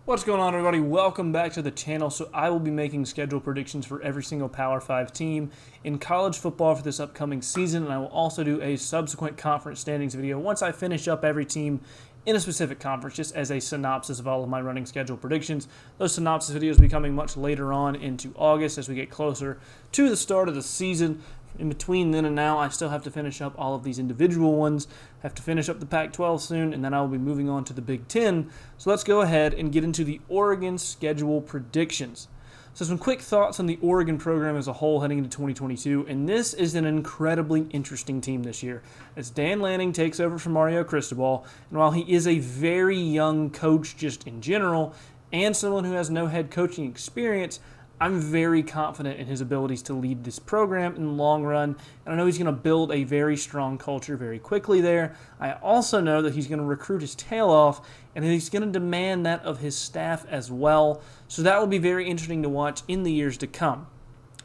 What's going on, everybody? Welcome back to the channel. So I will be making schedule predictions for every single Power 5 team in college football for this upcoming season, and I will also do a subsequent conference standings video once I finish up every team in a specific conference, just as a synopsis of all of my running schedule predictions. Those synopsis videos will be coming much later on into August as we get closer to the start of the season. In between then and now, I still have to finish up all of these individual ones. I have to finish up the Pac-12 soon, and then I will be moving on to the Big Ten. So let's go ahead and get into the Oregon schedule predictions. So some quick thoughts on the Oregon program as a whole heading into 2022, and this is an incredibly interesting team this year as Dan Lanning takes over from Mario Cristobal, and while he is a very young coach just in general, and someone who has no head coaching experience, I'm very confident in his abilities to lead this program in the long run, and I know he's going to build a very strong culture very quickly there. I also know that he's going to recruit his tail off, and he's going to demand that of his staff as well, so that will be very interesting to watch in the years to come.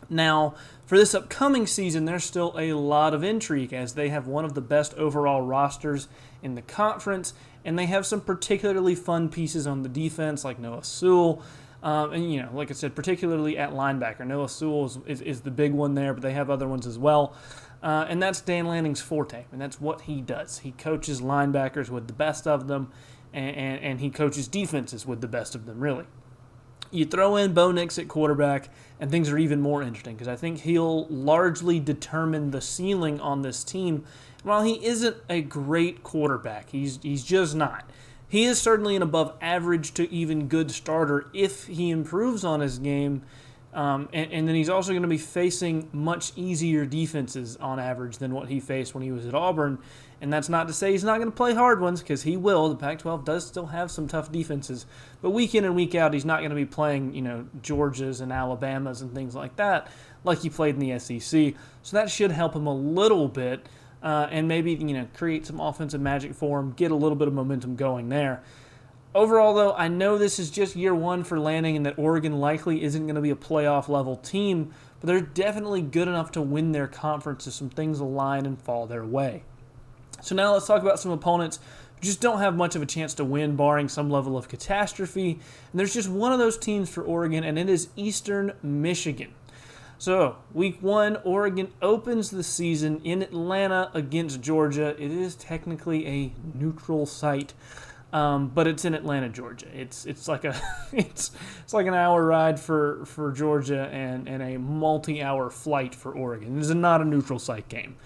Now, for this upcoming season, there's still a lot of intrigue as they have one of the best overall rosters in the conference, and they have some particularly fun pieces on the defense like Noah Sewell. And, like I said, particularly at linebacker. Noah Sewell is the big one there, but they have other ones as well. And that's Dan Lanning's forte, and that's what he does. He coaches linebackers with the best of them, and he coaches defenses with the best of them, really. You throw in Bo Nix at quarterback, and things are even more interesting because I think he'll largely determine the ceiling on this team. While he isn't a great quarterback, he's just not. He is certainly an above average to even good starter if he improves on his game. And then he's also going to be facing much easier defenses on average than what he faced when he was at Auburn. And that's not to say he's not going to play hard ones, because he will. The Pac-12 does still have some tough defenses. But week in and week out, he's not going to be playing, Georgias and Alabamas and things like that like he played in the SEC. So that should help him a little bit. And maybe, create some offensive magic for him, get a little bit of momentum going there. Overall, though, I know this is just year one for Lanning and that Oregon likely isn't going to be a playoff-level team, but they're definitely good enough to win their conference if some things align and fall their way. So now let's talk about some opponents who just don't have much of a chance to win, barring some level of catastrophe. And there's just one of those teams for Oregon, and it is Eastern Michigan. So, week one, Oregon opens the season in Atlanta against Georgia. It is technically a neutral site, but it's in Atlanta, Georgia. It's like it's like an hour ride for Georgia and a multi-hour flight for Oregon. This is not a neutral site game.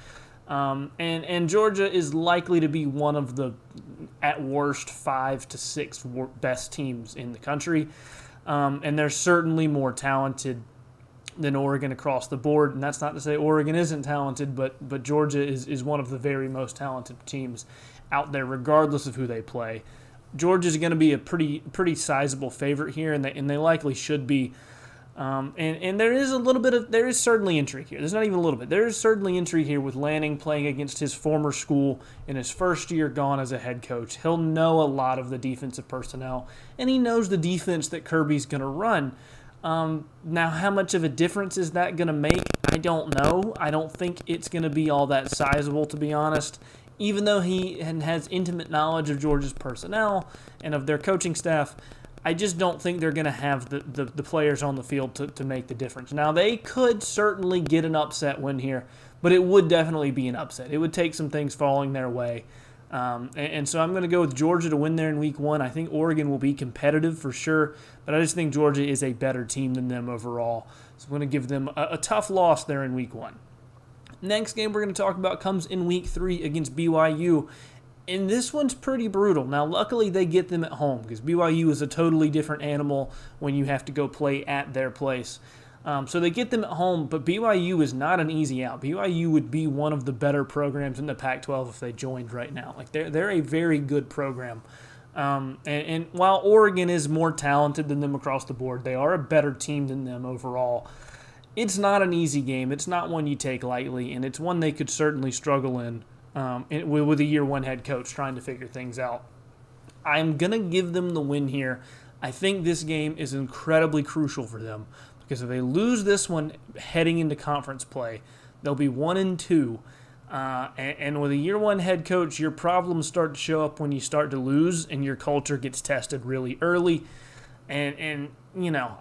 And Georgia is likely to be one of the, at worst, 5 to 6 best teams in the country. And they're certainly more talented than Oregon across the board, and that's not to say Oregon isn't talented, but Georgia is one of the very most talented teams out there, regardless of who they play. Georgia's going to be a pretty sizable favorite here, and they likely should be. And there is certainly intrigue here. There's not even a little bit. There is certainly intrigue here with Lanning playing against his former school in his first year gone as a head coach. He'll know a lot of the defensive personnel, and he knows the defense that Kirby's going to run. Now, how much of a difference is that going to make? I don't know. I don't think it's going to be all that sizable, to be honest. Even though he has intimate knowledge of Georgia's personnel and of their coaching staff, I just don't think they're going to have the players on the field to make the difference. Now, they could certainly get an upset win here, but it would definitely be an upset. It would take some things falling their way. And so I'm going to go with Georgia to win there in week one. I think Oregon will be competitive for sure, but I just think Georgia is a better team than them overall. So I'm going to give them a tough loss there in week one. Next game we're going to talk about comes in week 3 against BYU, and this one's pretty brutal. Now, luckily they get them at home because BYU is a totally different animal when you have to go play at their place. So they get them at home, but BYU is not an easy out. BYU would be one of the better programs in the Pac-12 if they joined right now. Like they're a very good program. And while Oregon is more talented than them across the board, they are a better team than them overall. It's not an easy game. It's not one you take lightly, and it's one they could certainly struggle in with a year one head coach trying to figure things out. I'm going to give them the win here. I think this game is incredibly crucial for them. Because if they lose this one heading into conference play, they'll be 1-2. And with a year one head coach, your problems start to show up when you start to lose and your culture gets tested really early. And you know,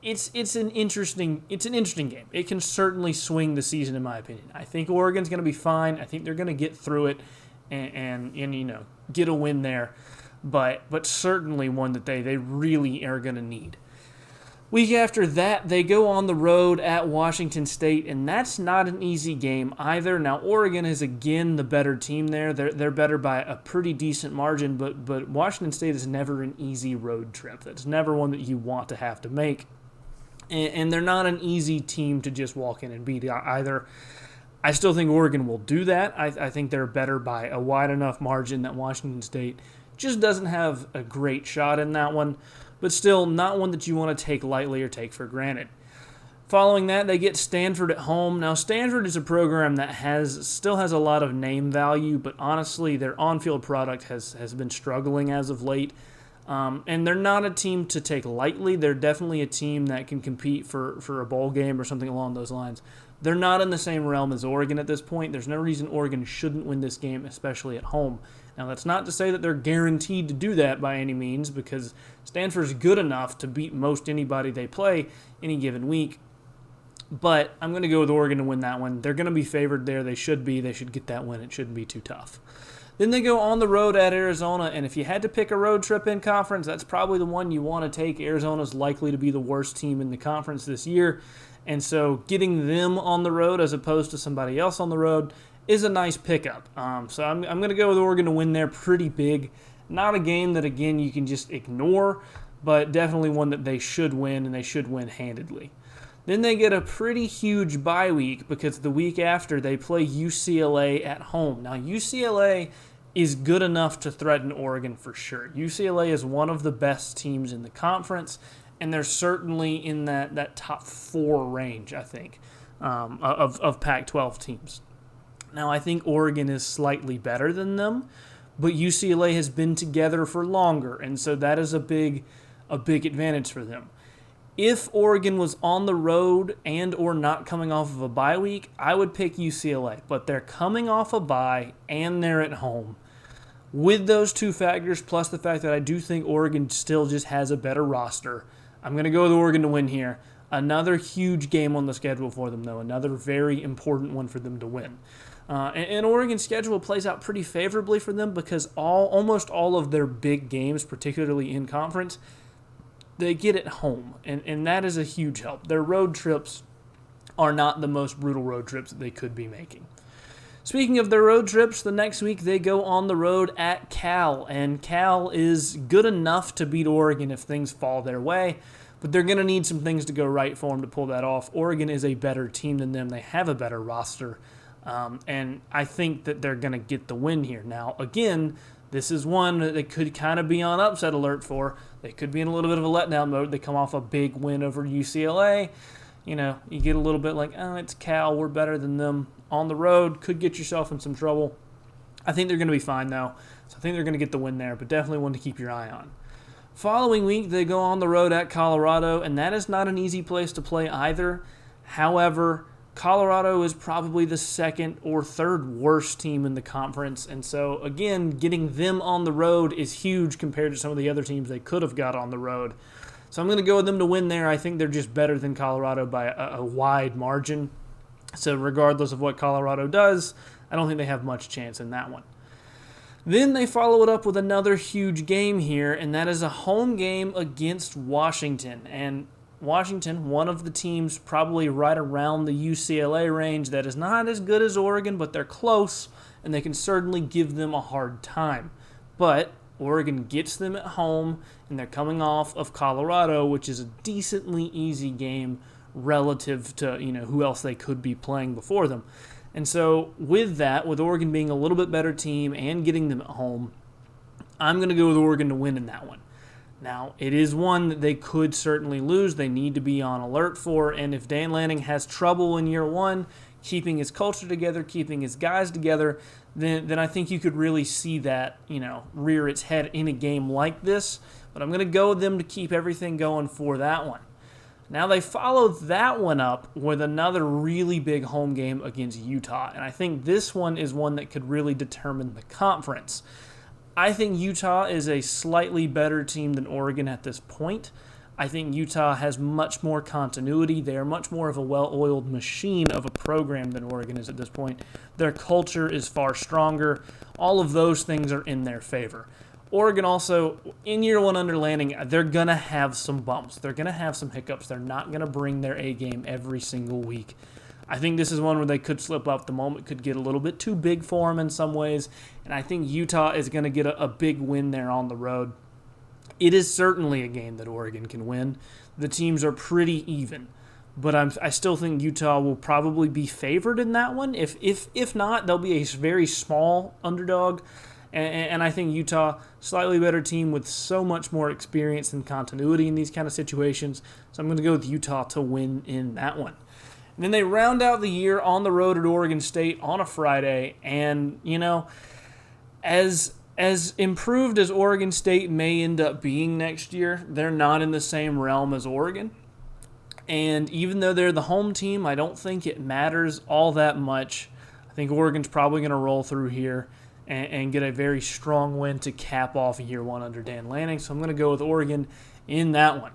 it's an interesting game. It can certainly swing the season, in my opinion. I think Oregon's going to be fine. I think they're going to get through it and you know, get a win there. But certainly one that they really are going to need. Week after that, they go on the road at Washington State, and that's not an easy game either. Now, Oregon is again the better team there. They're better by a pretty decent margin, but Washington State is never an easy road trip. That's never one that you want to have to make. And they're not an easy team to just walk in and beat either. I still think Oregon will do that. I think they're better by a wide enough margin that Washington State just doesn't have a great shot in that one, but still not one that you want to take lightly or take for granted. Following that, they get Stanford at home. Now, Stanford is a program that still has a lot of name value, but honestly, their on-field product has been struggling as of late. And they're not a team to take lightly. They're definitely a team that can compete for a bowl game or something along those lines. They're not in the same realm as Oregon at this point. There's no reason Oregon shouldn't win this game, especially at home. Now, that's not to say that they're guaranteed to do that by any means, because Stanford's good enough to beat most anybody they play any given week. But I'm going to go with Oregon to win that one. They're going to be favored there. They should be. They should get that win. It shouldn't be too tough. Then they go on the road at Arizona, and if you had to pick a road trip in conference, that's probably the one you want to take. Arizona's likely to be the worst team in the conference this year, and so getting them on the road as opposed to somebody else on the road is a nice pickup. So I'm going to go with Oregon to win there pretty big. Not a game that, again, you can just ignore, but definitely one that they should win, and they should win handedly. Then they get a pretty huge bye week because the week after they play UCLA at home. Now, UCLA is good enough to threaten Oregon for sure. UCLA is one of the best teams in the conference, and they're certainly in that top 4 range, I think, of Pac-12 teams. Now, I think Oregon is slightly better than them, but UCLA has been together for longer, and so that is a big advantage for them. If Oregon was on the road and or not coming off of a bye week, I would pick UCLA, but they're coming off a bye and they're at home. With those two factors, plus the fact that I do think Oregon still just has a better roster, I'm going to go with Oregon to win here. Another huge game on the schedule for them, though. Another very important one for them to win. And Oregon's schedule plays out pretty favorably for them because almost all of their big games, particularly in conference, they get at home. And that is a huge help. Their road trips are not the most brutal road trips that they could be making. Speaking of their road trips, the next week they go on the road at Cal, and Cal is good enough to beat Oregon if things fall their way, but they're going to need some things to go right for them to pull that off. Oregon is a better team than them. They have a better roster, and I think that they're going to get the win here. Now, again, this is one that they could kind of be on upset alert for. They could be in a little bit of a letdown mode. They come off a big win over UCLA. You know, you get a little bit like, oh, it's Cal, we're better than them. On the road, could get yourself in some trouble. I think they're going to be fine, though. So I think they're going to get the win there, but definitely one to keep your eye on. Following week, they go on the road at Colorado, and that is not an easy place to play either. However, Colorado is probably the second or third worst team in the conference, and so, again, getting them on the road is huge compared to some of the other teams they could have got on the road. So I'm going to go with them to win there. I think they're just better than Colorado by a wide margin. So regardless of what Colorado does, I don't think they have much chance in that one. Then they follow it up with another huge game here, and that is a home game against Washington. And Washington, one of the teams probably right around the UCLA range that is not as good as Oregon, but they're close, and they can certainly give them a hard time. But Oregon gets them at home, and they're coming off of Colorado, which is a decently easy game relative to, who else they could be playing before them. And so with that, with Oregon being a little bit better team and getting them at home, I'm going to go with Oregon to win in that one. Now, it is one that they could certainly lose. They need to be on alert for, and if Dan Lanning has trouble in year one, keeping his culture together, keeping his guys together, then I think you could really see that, rear its head in a game like this. But I'm going to go with them to keep everything going for that one. Now they followed that one up with another really big home game against Utah, and I think this one is one that could really determine the conference. I think Utah is a slightly better team than Oregon at this point. I think Utah has much more continuity. They are much more of a well-oiled machine of a program than Oregon is at this point. Their culture is far stronger. All of those things are in their favor. Oregon also, in year one under Lanning, they're going to have some bumps. They're going to have some hiccups. They're not going to bring their A game every single week. I think this is one where they could slip up. The moment could get a little bit too big for them in some ways, and I think Utah is going to get a big win there on the road. It is certainly a game that Oregon can win. The teams are pretty even, but I still think Utah will probably be favored in that one. If not, they'll be a very small underdog, and I think Utah, slightly better team with so much more experience and continuity in these kind of situations, so I'm going to go with Utah to win in that one. And then they round out the year on the road at Oregon State on a Friday, and, as improved as Oregon State may end up being next year, they're not in the same realm as Oregon. And even though they're the home team, I don't think it matters all that much. I think Oregon's probably going to roll through here and get a very strong win to cap off year one under Dan Lanning. So I'm going to go with Oregon in that one.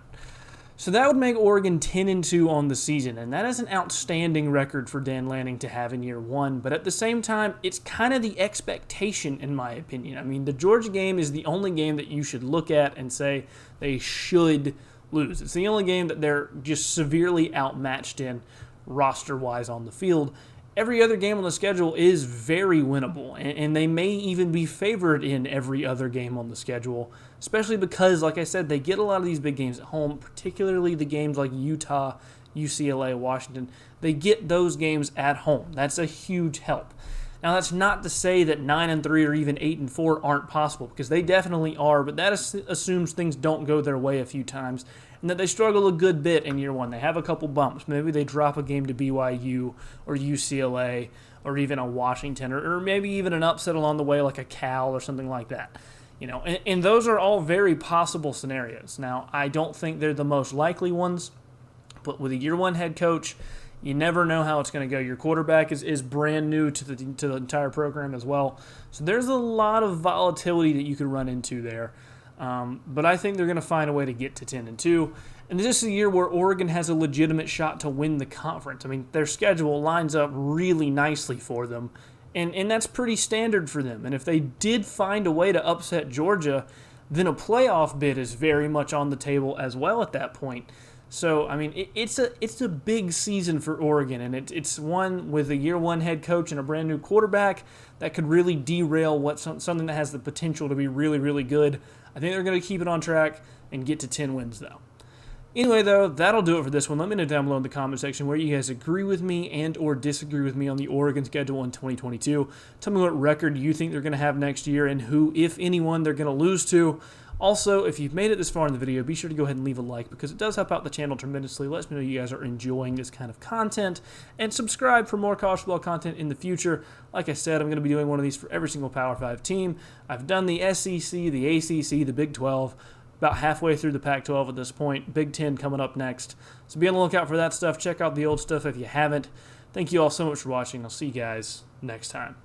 So that would make Oregon 10-2 on the season, and that is an outstanding record for Dan Lanning to have in year one. But at the same time, it's kind of the expectation, in my opinion. I mean, the Georgia game is the only game that you should look at and say they should lose. It's the only game that they're just severely outmatched in roster-wise on the field. Every other game on the schedule is very winnable, and they may even be favored in every other game on the schedule, especially because, like I said, they get a lot of these big games at home, particularly the games like Utah, UCLA, Washington. They get those games at home. That's a huge help. Now, that's not to say that 9-3 or even 8-4 aren't possible, because they definitely are, but that assumes things don't go their way a few times, and that they struggle a good bit in year one. They have a couple bumps. Maybe they drop a game to BYU or UCLA or even a Washington, or maybe even an upset along the way like a Cal or something like that. And those are all very possible scenarios. Now, I don't think they're the most likely ones, but with a year one head coach, you never know how it's going to go. Your quarterback is brand new to the entire program as well. So there's a lot of volatility that you could run into there. But I think they're going to find a way to get to 10-2. And this is a year where Oregon has a legitimate shot to win the conference. I mean, their schedule lines up really nicely for them. And that's pretty standard for them. And if they did find a way to upset Georgia, then a playoff bid is very much on the table as well at that point. So, I mean, it's a big season for Oregon, and it's one with a year one head coach and a brand new quarterback that could really derail something that has the potential to be really, really good. I think they're going to keep it on track and get to 10 wins, though. Anyway, though, that'll do it for this one. Let me know down below in the comment section where you guys agree with me and or disagree with me on the Oregon schedule in 2022. Tell me what record you think they're going to have next year and who, if anyone, they're going to lose to. Also, if you've made it this far in the video, be sure to go ahead and leave a like because it does help out the channel tremendously. Let me know you guys are enjoying this kind of content. And subscribe for more college football content in the future. Like I said, I'm going to be doing one of these for every single Power 5 team. I've done the SEC, the ACC, the Big 12. About halfway through the Pac-12 at this point. Big 10 coming up next. So be on the lookout for that stuff. Check out the old stuff if you haven't. Thank you all so much for watching. I'll see you guys next time.